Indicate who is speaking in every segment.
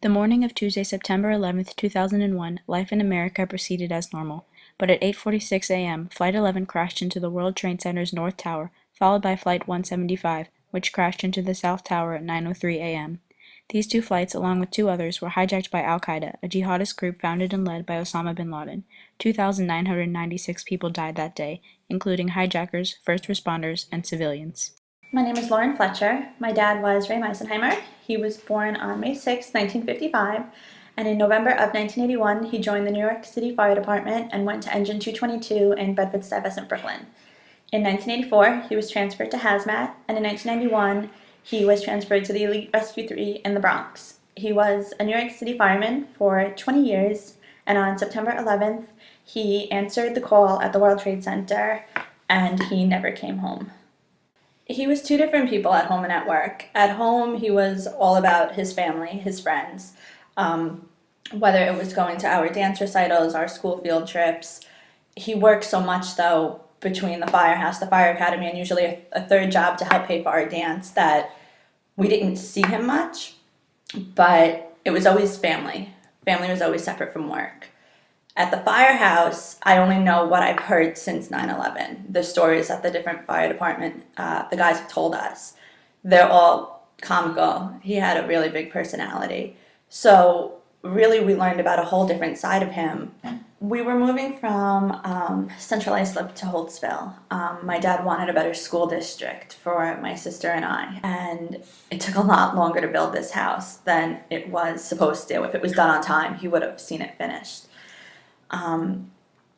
Speaker 1: The morning of Tuesday, September 11th, 2001, life in America proceeded as normal, but at 8:46 a.m., Flight 11 crashed into the World Trade Center's North Tower, followed by Flight 175, which crashed into the South Tower at 9:03 a.m. These two flights, along with two others, were hijacked by Al-Qaeda, a jihadist group founded and led by Osama bin Laden. 2,996 people died that day, including hijackers, first responders, and civilians.
Speaker 2: My name is Lauren Fletcher. My dad was Ray Meisenheimer. He was born on May 6, 1955, and in November of 1981, he joined the New York City Fire Department and went to Engine 222 in Bedford-Stuyvesant, Brooklyn. In 1984, he was transferred to Hazmat, and in 1991, he was transferred to the Elite Rescue 3 in the Bronx. He was a New York City fireman for 20 years, and on September 11th, he answered the call at the World Trade Center, and he never came home. He was two different people at home and at work. At home, he was all about his family, his friends, whether it was going to our dance recitals, our school field trips. He worked so much, though, between the firehouse, the fire academy, and usually a third job to help pay for our dance that we didn't see him much, but it was always family. Family was always separate from work. At the firehouse, I only know what I've heard since 9/11. The stories that the different fire department, the guys have told us. They're all comical. He had a really big personality. So really we learned about a whole different side of him. We were moving from Central Islip to Holtzville. My dad wanted a better school district for my sister and I, and it took a lot longer to build this house than it was supposed to. If it was done on time, he would have seen it finished.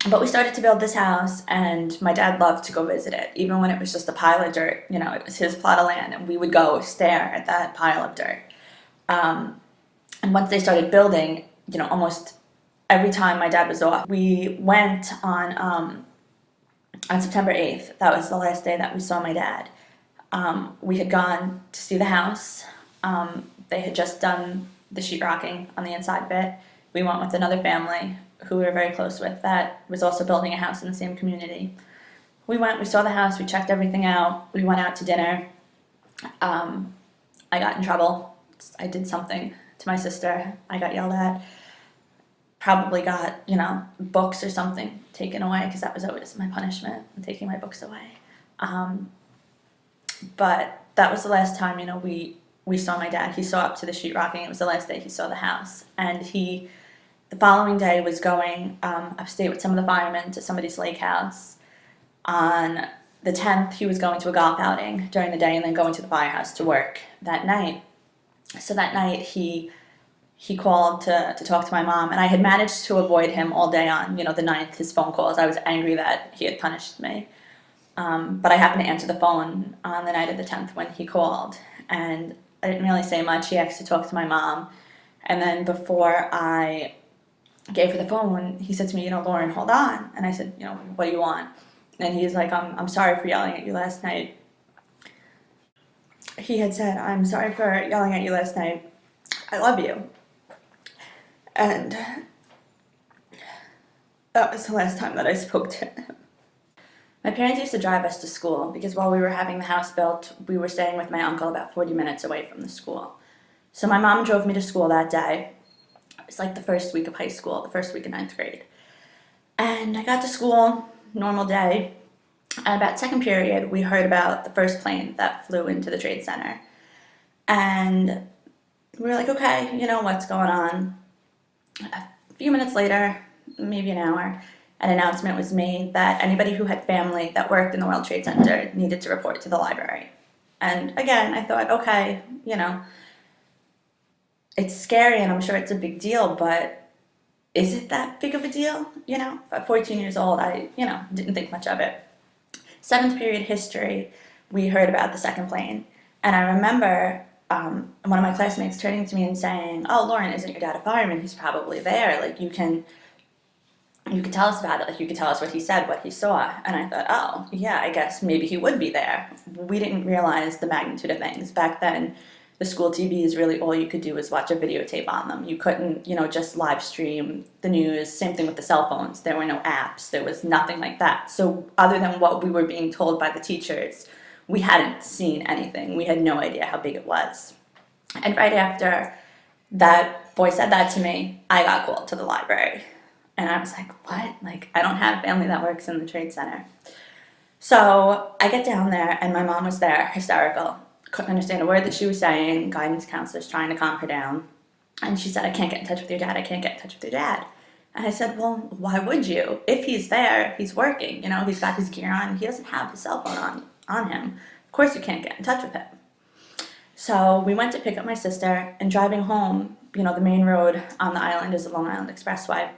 Speaker 2: But we started to build this house, and my dad loved to go visit it, even when it was just a pile of dirt. You know, it was his plot of land, and we would go stare at that pile of dirt. And once they started building, you know, almost every time my dad was off, we went on September 8th. That was the last day that we saw my dad. We had gone to see the house. They had just done the sheetrocking on the inside of it. We went with another family who we were very close with that was also building a house in the same community. We went, we saw the house, we checked everything out, we went out to dinner. I got in trouble. I did something to my sister. I got yelled at. Probably got, you know, books or something taken away, because that was always my punishment, taking my books away. But that was the last time, you know, we saw my dad. He saw up to the sheetrocking. It was the last day he saw the house. And the following day was going upstate with some of the firemen to somebody's lake house. On the 10th, he was going to a golf outing during the day and then going to the firehouse to work that night. So that night, he called to talk to my mom, and I had managed to avoid him all day on, you know, the 9th, his phone calls. I was angry that he had punished me. But I happened to answer the phone on the night of the 10th when he called, and I didn't really say much. He asked to talk to my mom, and then before I gave her the phone, he said to me, you know, Lauren, hold on. And I said, you know, what do you want? And he's like, I'm sorry for yelling at you last night. He had said, I'm sorry for yelling at you last night. I love you. And that was the last time that I spoke to him. My parents used to drive us to school because while we were having the house built, we were staying with my uncle about 40 minutes away from the school. So my mom drove me to school that day. It was like the first week of high school, the first week of 9th grade. And I got to school, normal day. At about second period, we heard about the first plane that flew into the Trade Center. And we were like, okay, you know, what's going on? A few minutes later, maybe an hour, an announcement was made that anybody who had family that worked in the World Trade Center needed to report to the library. And again, I thought, okay, you know, it's scary and I'm sure it's a big deal, but is it that big of a deal? You know, at 14 years old, I, you know, didn't think much of it. 7th period history, we heard about the second plane. And I remember one of my classmates turning to me and saying, oh, Lauren, isn't your dad a fireman? He's probably there. Like, you can tell us about it. Like, you could tell us what he said, what he saw. And I thought, oh, yeah, I guess maybe he would be there. We didn't realize the magnitude of things. Back then, the school TVs, really all you could do was watch a videotape on them. You couldn't, you know, just live stream the news. Same thing with the cell phones. There were no apps. There was nothing like that. So other than what we were being told by the teachers, we hadn't seen anything. We had no idea how big it was. And right after that boy said that to me, I got called to the library. And I was like, what? Like, I don't have family that works in the Trade Center. So I get down there, and my mom was there, hysterical. Couldn't understand a word that she was saying. Guidance counselors trying to calm her down. And she said, I can't get in touch with your dad. I can't get in touch with your dad. And I said, well, why would you? If he's there, he's working. You know, he's got his gear on. He doesn't have his cell phone on him. Of course you can't get in touch with him. So we went to pick up my sister, and driving home, you know, the main road on the island is the Long Island Expressway.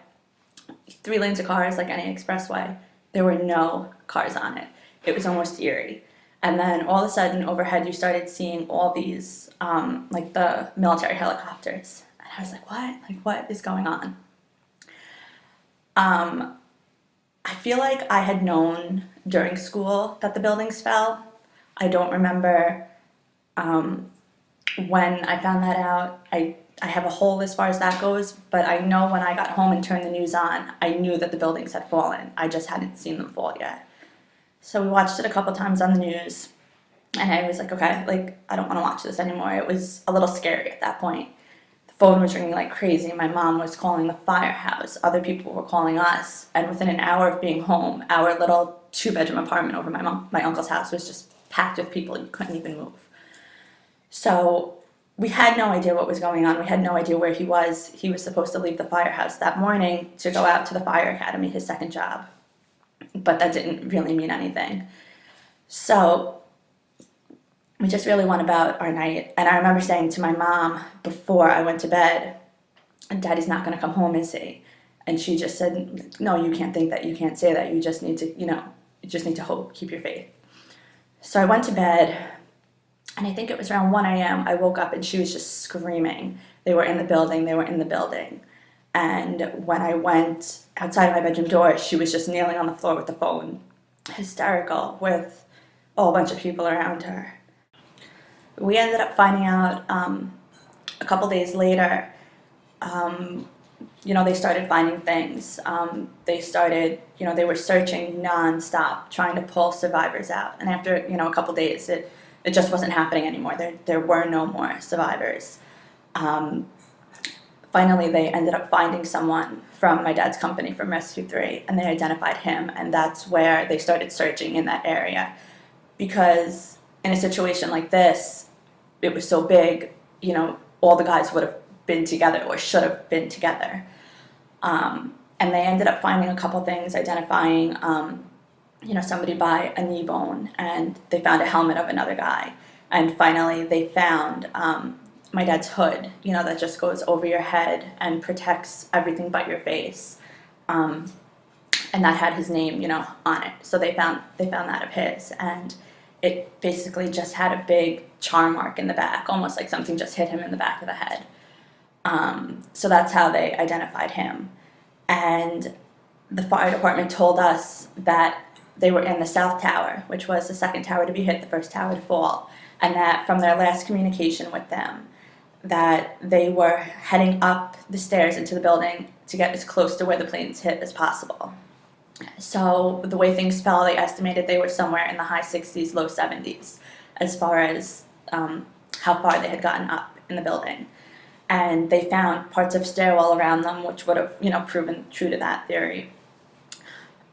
Speaker 2: 3 lanes of cars like any expressway. There were no cars on it. It was almost eerie. And then all of a sudden overhead you started seeing all these like the military helicopters. And I was like, what? Like, what is going on? I feel like I had known during school that the buildings fell. I don't remember when I found that out. I have a hole as far as that goes, but I know when I got home and turned the news on, I knew that the buildings had fallen. I just hadn't seen them fall yet. So we watched it a couple times on the news, and I was like, okay, like, I don't want to watch this anymore. It was a little scary at that point. The phone was ringing like crazy. My mom was calling the firehouse. Other people were calling us, and within an hour of being home, our little 2-bedroom apartment over my uncle's house was just packed with people. You couldn't even move. So we had no idea what was going on. We had no idea where he was. He was supposed to leave the firehouse that morning to go out to the fire academy, his second job. But that didn't really mean anything. So we just really went about our night. And I remember saying to my mom before I went to bed, Daddy's not going to come home, is he? And she just said, no, you can't think that. You can't say that. You just need to, you just need to hope, keep your faith. So I went to bed. And I think it was around 1 a.m. I woke up and she was just screaming. They were in the building. They were in the building. And when I went outside my bedroom door, she was just kneeling on the floor with the phone, hysterical, with a whole bunch of people around her. We ended up finding out a couple days later, they started finding things. They started, they were searching nonstop, trying to pull survivors out. And after, a couple days, it just wasn't happening anymore. There were no more survivors. Finally, they ended up finding someone from my dad's company, from Rescue 3, and they identified him, and that's where they started searching in that area. Because in a situation like this, it was so big, all the guys would have been together or should have been together. And they ended up finding a couple things, identifying somebody by a knee bone, and they found a helmet of another guy. And finally, they found my dad's hood, that just goes over your head and protects everything but your face. And that had his name, on it. So they found that of his, and it basically just had a big char mark in the back, almost like something just hit him in the back of the head. So that's how they identified him. And the fire department told us that they were in the South Tower, which was the second tower to be hit, the first tower to fall, and that from their last communication with them, that they were heading up the stairs into the building to get as close to where the planes hit as possible. So the way things fell, they estimated they were somewhere in the high 60s, low 70s, as far as how far they had gotten up in the building. And they found parts of stairwell around them, which would have, proven true to that theory.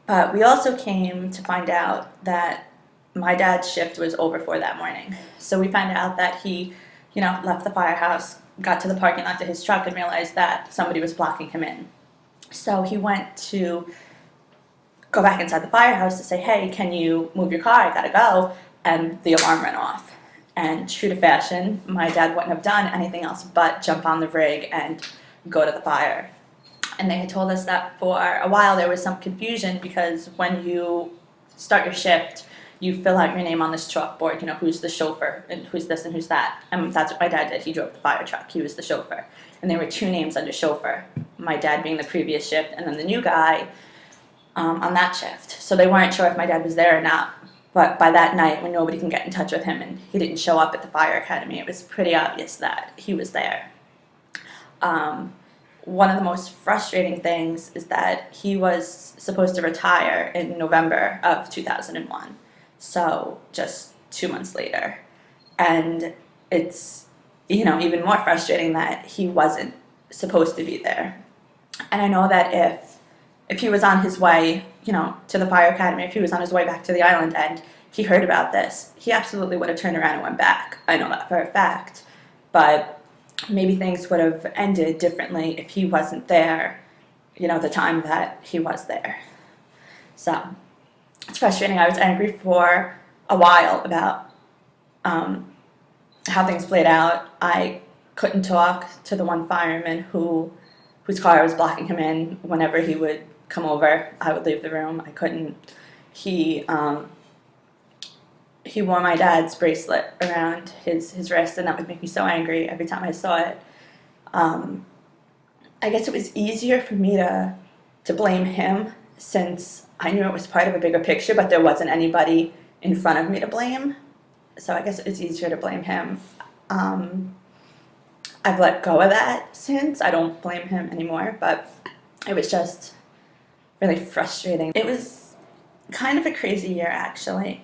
Speaker 2: But we also came to find out that my dad's shift was over for that morning. So we found out that he, left the firehouse, got to the parking lot to his truck, and realized that somebody was blocking him in. So he went to go back inside the firehouse to say, hey, can you move your car? I gotta go. And the alarm went off. And true to fashion, my dad wouldn't have done anything else but jump on the rig and go to the fire. And they had told us that for a while there was some confusion, because when you start your shift, you fill out your name on this chalkboard, who's the chauffeur and who's this and who's that. And that's what my dad did. He drove the fire truck. He was the chauffeur. And there were 2 names under chauffeur, my dad being the previous shift and then the new guy on that shift. So they weren't sure if my dad was there or not. But by that night, when nobody can get in touch with him and he didn't show up at the fire academy, it was pretty obvious that he was there. One of the most frustrating things is that he was supposed to retire in November of 2001. So just 2 months later. And it's, even more frustrating that he wasn't supposed to be there. And I know that if he was on his way, to the fire academy, if he was on his way back to the island and he heard about this, he absolutely would have turned around and went back. I know that for a fact. But maybe things would have ended differently if he wasn't there, the time that he was there. So it's frustrating. I was angry for a while about how things played out. I couldn't talk to the one fireman whose car was blocking him in. Whenever he would come over, I would leave the room. I couldn't. He wore my dad's bracelet around his wrist, and that would make me so angry every time I saw it. I guess it was easier for me to blame him, since I knew it was part of a bigger picture, but there wasn't anybody in front of me to blame. So I guess it was easier to blame him. I've let go of that since. I don't blame him anymore, but it was just really frustrating. It was kind of a crazy year, actually.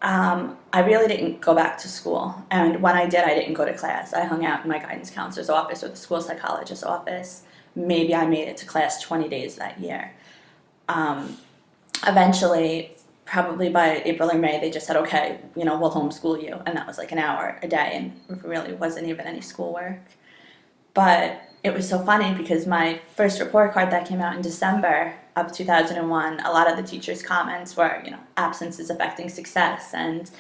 Speaker 2: I really didn't go back to school, and when I did, I didn't go to class. I hung out in my guidance counselor's office or the school psychologist's office. Maybe I made it to class 20 days that year. Eventually, probably by April or May, they just said, okay, we'll homeschool you. And that was like an hour a day, and really wasn't even any schoolwork. But it was so funny because my first report card that came out in December of 2001, a lot of the teachers' comments were, absence is affecting success and,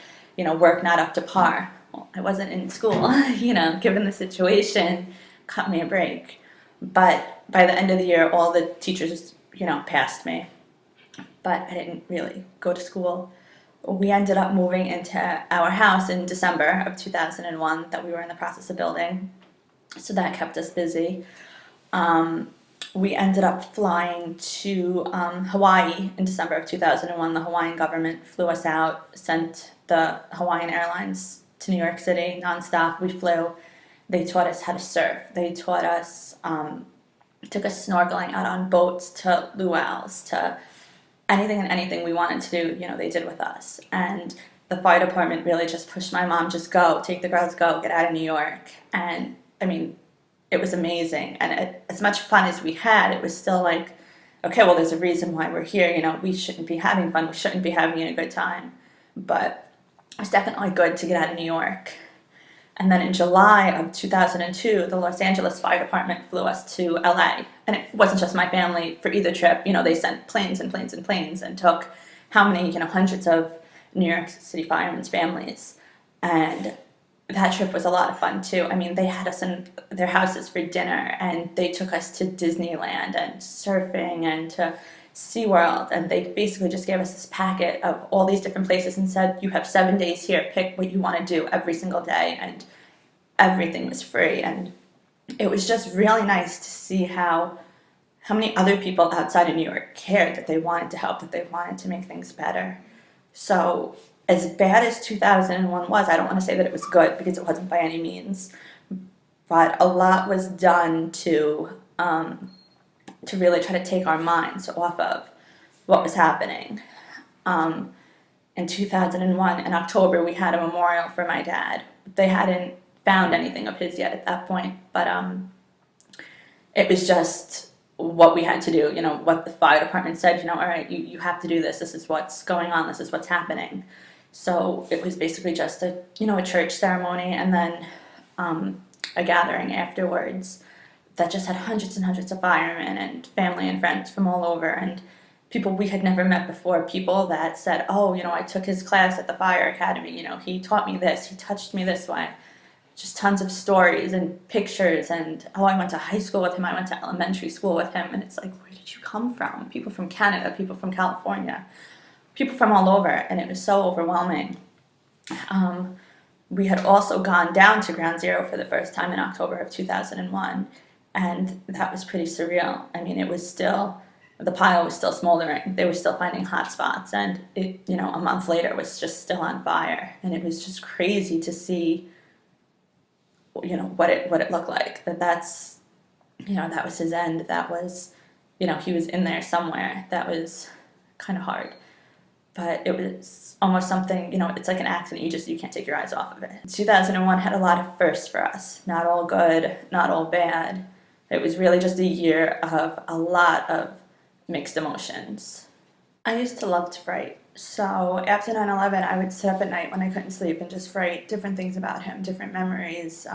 Speaker 2: work not up to par. Well, I wasn't in school, given the situation, cut me a break. But by the end of the year, all the teachers, passed me. But I didn't really go to school. We ended up moving into our house in December of 2001 that we were in the process of building. So that kept us busy. We ended up flying to Hawaii in December of 2001. The Hawaiian government flew us out, sent the Hawaiian Airlines to New York City nonstop. We flew. They taught us how to surf. They taught us, took us snorkeling out on boats to luau's, to anything and anything we wanted to do, they did with us. And the fire department really just pushed my mom, just go, take the girls, go, get out of New York. And I mean, it was amazing. And as much fun as we had, it was still like, okay, well, there's a reason why we're here. We shouldn't be having fun. We shouldn't be having a good time. But it was definitely good to get out of New York. And then in July of 2002, the Los Angeles Fire Department flew us to LA. And it wasn't just my family for either trip. They sent planes and planes and planes and took how many, hundreds of New York City firemen's families. And that trip was a lot of fun too. I mean, they had us in their houses for dinner, and they took us to Disneyland and surfing and to SeaWorld. And they basically just gave us this packet of all these different places and said, you have 7 days here, pick what you want to do every single day. And everything was free. And it was just really nice to see how many other people outside of New York cared, that they wanted to help, that they wanted to make things better. So as bad as 2001 was, I don't want to say that it was good, because it wasn't by any means, but a lot was done to really try to take our minds off of what was happening. In 2001, in October, we had a memorial for my dad. They hadn't found anything of his yet at that point, but it was just what we had to do, what the fire department said, all right, you have to do this. This is what's going on. This is what's happening. So it was basically just a church ceremony, and then a gathering afterwards that just had hundreds and hundreds of firemen and family and friends from all over, and people we had never met before, people that said, oh, I took his class at the fire academy, he taught me this, he touched me this way. Just tons of stories and pictures, and oh, I went to high school with him, I went to elementary school with him, and it's like, where did you come from? People from Canada, people from California, people from all over, and it was so overwhelming. We had also gone down to Ground Zero for the first time in October of 2001, and that was pretty surreal. I mean, it was still, the pile was still smoldering. They were still finding hot spots, and it, a month later, it was just still on fire, and it was just crazy to see what it looked like, that's that was his end, that was he was in there somewhere. That was kind of hard, but it was almost something, it's like an accident, you can't take your eyes off of it. 2001 had a lot of firsts for us, not all good, not all bad. It was really just a year of a lot of mixed emotions. I used to love to write. So after 9/11, I would sit up at night when I couldn't sleep and just write different things about him, different memories,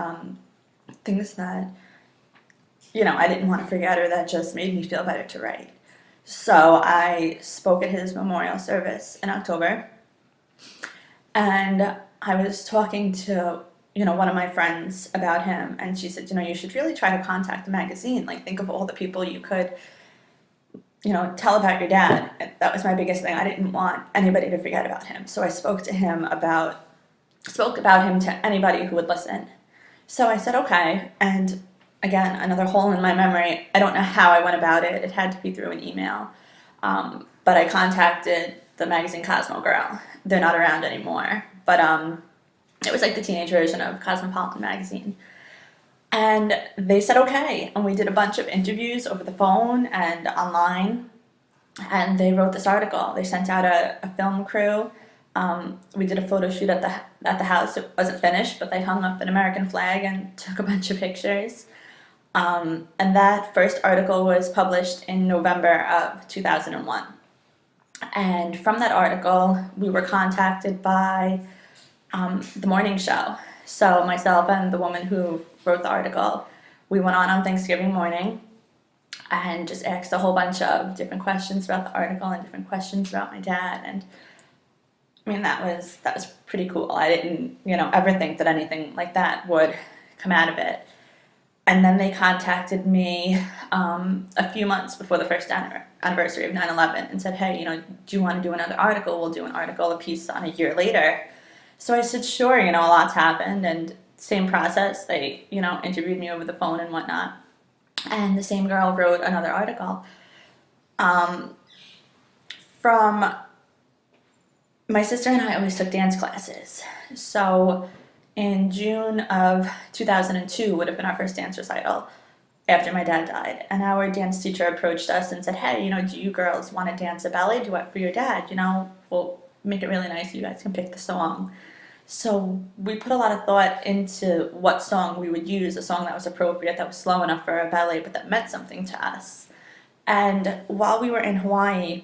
Speaker 2: things that, I didn't want to forget or that just made me feel better to write. So I spoke at his memorial service in October, and I was talking to, one of my friends about him, and she said, you should really try to contact the magazine. Like, think of all the people you could, tell about your dad. And that was my biggest thing. I didn't want anybody to forget about him. So I spoke about him to anybody who would listen. So I said, okay. And again, another hole in my memory. I don't know how I went about it. It had to be through an email. But I contacted the magazine Cosmo Girl. They're not around anymore. But it was like the teenage version of Cosmopolitan magazine. And they said okay. And we did a bunch of interviews over the phone and online. And they wrote this article. They sent out a film crew. We did a photo shoot at the house. It wasn't finished, but they hung up an American flag and took a bunch of pictures. And that first article was published in November of 2001. And from that article, we were contacted by the morning show. So myself and the woman who wrote the article, we went on Thanksgiving morning and just asked a whole bunch of different questions about the article and different questions about my dad. And I mean, that was pretty cool. I didn't, ever think that anything like that would come out of it. And then they contacted me a few months before the first anniversary of 9/11 and said, hey, do you want to do another article? We'll do an article, a piece on a year later. So I said, sure, a lot's happened, and same process. They, interviewed me over the phone and whatnot. And the same girl wrote another article. From my sister and I always took dance classes. So in June of 2002 would have been our first dance recital after my dad died. And our dance teacher approached us and said, hey, do you girls want to dance a ballet duet for your dad? We'll make it really nice. You guys can pick the song. So we put a lot of thought into what song we would use, a song that was appropriate, that was slow enough for a ballet, but that meant something to us. And while we were in Hawaii,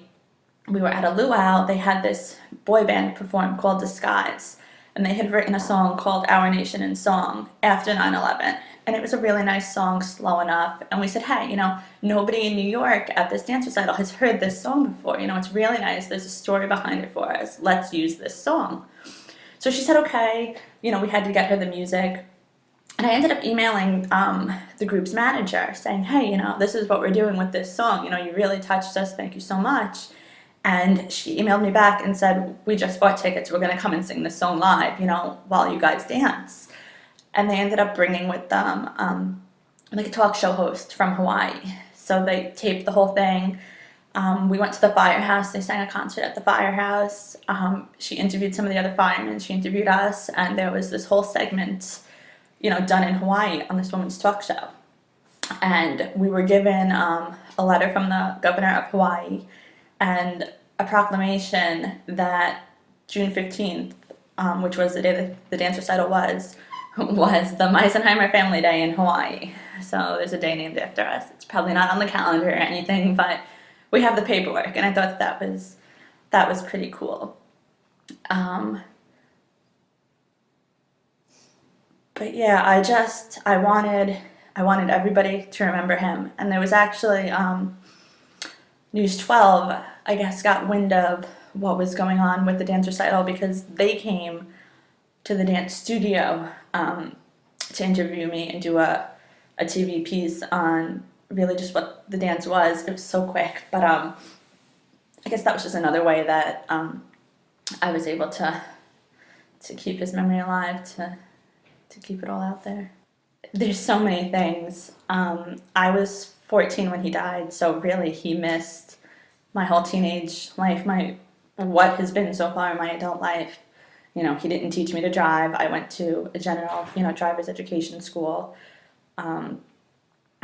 Speaker 2: we were at a luau. They had this boy band perform called Disguise, and they had written a song called Our Nation in Song after 9/11. And it was a really nice song, slow enough. And we said, hey, nobody in New York at this dance recital has heard this song before. It's really nice. There's a story behind it for us. Let's use this song. So she said, okay. We had to get her the music. And I ended up emailing the group's manager saying, hey, this is what we're doing with this song. You really touched us. Thank you so much. And she emailed me back and said, we just bought tickets. We're going to come and sing this song live, while you guys dance. And they ended up bringing with them like a talk show host from Hawaii. So they taped the whole thing. We went to the firehouse. They sang a concert at the firehouse. She interviewed some of the other firemen. She interviewed us. And there was this whole segment, done in Hawaii on this woman's talk show. And we were given a letter from the governor of Hawaii and a proclamation that June 15th, which was the day that the dance recital was the Meisenheimer Family Day in Hawaii. So there's a day named after us. It's probably not on the calendar or anything, but we have the paperwork, and I thought that was pretty cool. But yeah, I wanted everybody to remember him, and there was actually News 12, I guess, got wind of what was going on with the dance recital because they came to the dance studio to interview me and do a TV piece on really just what the dance was. It was so quick, but I guess that was just another way that I was able to keep his memory alive, to keep it all out there. There's so many things. I was 14 when he died, so really he missed my whole teenage life, what has been so far in my adult life. He didn't teach me to drive. I went to a general, driver's education school.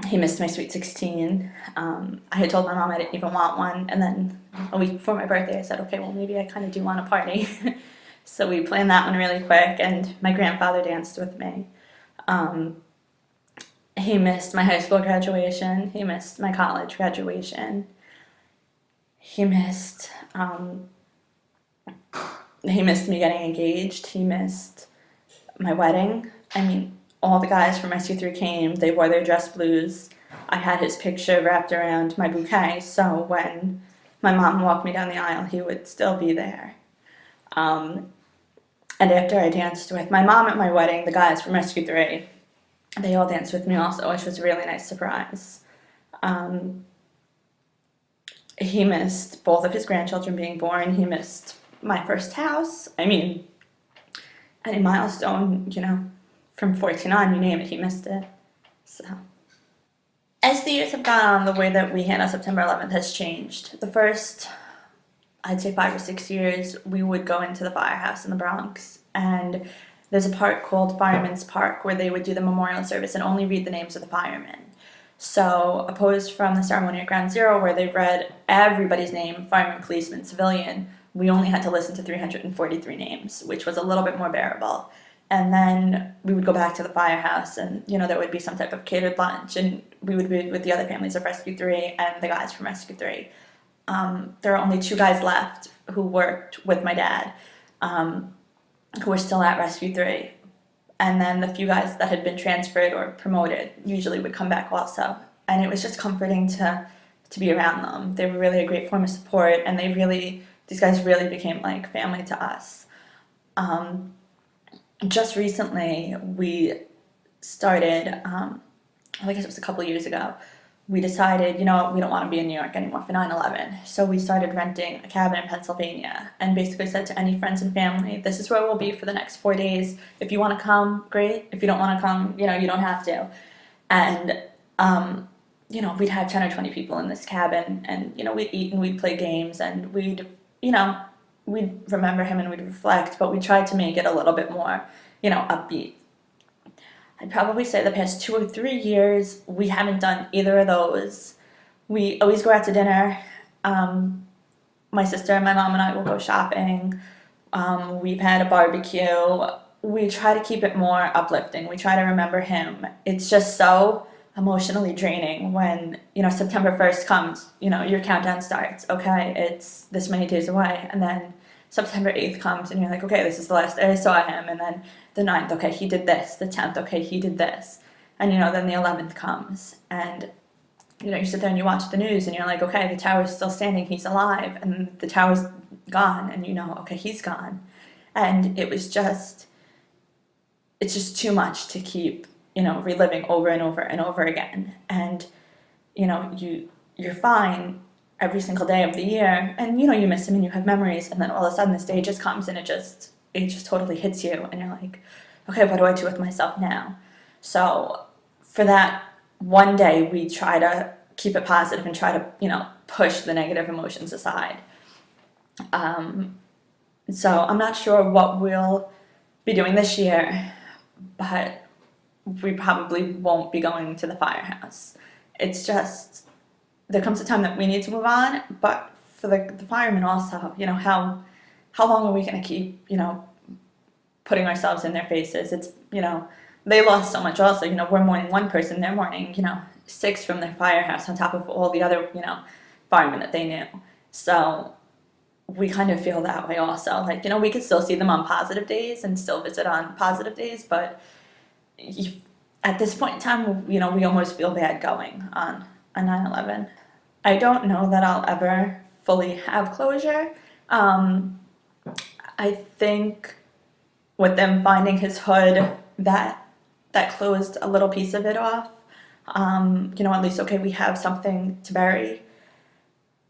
Speaker 2: He missed my sweet 16. I had told my mom I didn't even want one, and then a week before my birthday I said, okay, well maybe I kind of do want a party. So we planned that one really quick, and my grandfather danced with me. He missed my high school graduation. He missed my college graduation. He missed he missed me getting engaged. He missed my wedding. I mean, all the guys from Rescue 3 came. They wore their dress blues. I had his picture wrapped around my bouquet, so when my mom walked me down the aisle, he would still be there. Um, and after I danced with my mom at my wedding, the guys from Rescue 3, they all danced with me also, which was a really nice surprise. Um, he missed both of his grandchildren being born. He missed my first house. I mean, any milestone, from 14 on, you name it, he missed it. So, as the years have gone on, the way that we handle September 11th has changed. The first, I'd say 5 or 6 years, we would go into the firehouse in the Bronx, and there's a park called Fireman's Park where they would do the memorial service and only read the names of the firemen. So, opposed from the ceremony at Ground Zero where they read everybody's name, fireman, policeman, civilian, we only had to listen to 343 names, which was a little bit more bearable. And then we would go back to the firehouse and, there would be some type of catered lunch and we would be with the other families of Rescue 3 and the guys from Rescue 3. There are only 2 guys left who worked with my dad, who were still at Rescue 3. And then the few guys that had been transferred or promoted usually would come back also. And it was just comforting to be around them. They were really a great form of support, and these guys really became like family to us. Just recently, we started, I guess it was a couple years ago, we decided, we don't want to be in New York anymore for 9/11. So we started renting a cabin in Pennsylvania and basically said to any friends and family, this is where we'll be for the next 4 days. If you want to come, great. If you don't want to come, you don't have to. And, we'd have 10 or 20 people in this cabin and, we'd eat and we'd play games and we'd remember him and we'd reflect, but we tried to make it a little bit more, upbeat. I'd probably say the past 2 or 3 years, we haven't done either of those. We always go out to dinner. My sister and my mom and I will go shopping. We've had a barbecue. We try to keep it more uplifting. We try to remember him. It's just so emotionally draining when, September 1st comes, your countdown starts. Okay, it's this many days away. And then September 8th comes and you're like, okay, this is the last day I saw him. And then the 9th, okay, he did this. The 10th, okay, he did this. And, then the 11th comes. And, you sit there and you watch the news and you're like, okay, the tower's still standing, he's alive. And the tower's gone and okay, he's gone. And it's just too much to keep, reliving over and over and over again. And, you're fine every single day of the year and, you miss him and you have memories. And then all of a sudden this day just comes and it just totally hits you. And you're like, okay, what do I do with myself now? So for that one day, we try to keep it positive and try to, push the negative emotions aside. So I'm not sure what we'll be doing this year, but we probably won't be going to the firehouse. It's just, there comes a time that we need to move on, but for the firemen also, how long are we going to keep, putting ourselves in their faces? It's, they lost so much also, we're mourning one person, they're mourning, 6 from their firehouse on top of all the other, firemen that they knew. So we kind of feel that way also. Like, we could still see them on positive days and still visit on positive days, but at this point in time, we almost feel bad going on 9/11. I don't know that I'll ever fully have closure. I think with them finding his hood, that closed a little piece of it off. At least, okay, we have something to bury.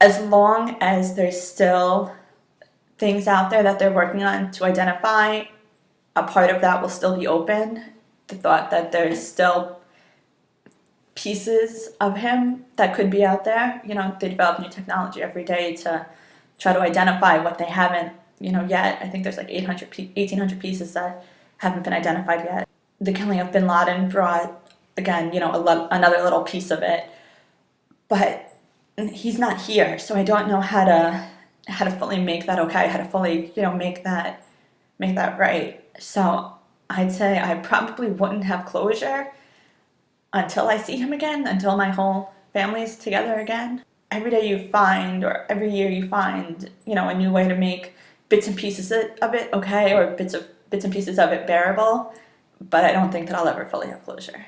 Speaker 2: As long as there's still things out there that they're working on to identify, a part of that will still be open. The thought that there's still pieces of him that could be out there. They develop new technology every day to try to identify what they haven't, yet. I think there's like 1,800 pieces that haven't been identified yet. The killing of bin Laden brought, again, another little piece of it. But he's not here, so I don't know how to fully make that okay, how to fully, make that right. So I'd say I probably wouldn't have closure until I see him again, until my whole family's together again. Every day you find, or every year you find, a new way to make bits and pieces of it okay, or bits and pieces of it bearable. But I don't think that I'll ever fully have closure.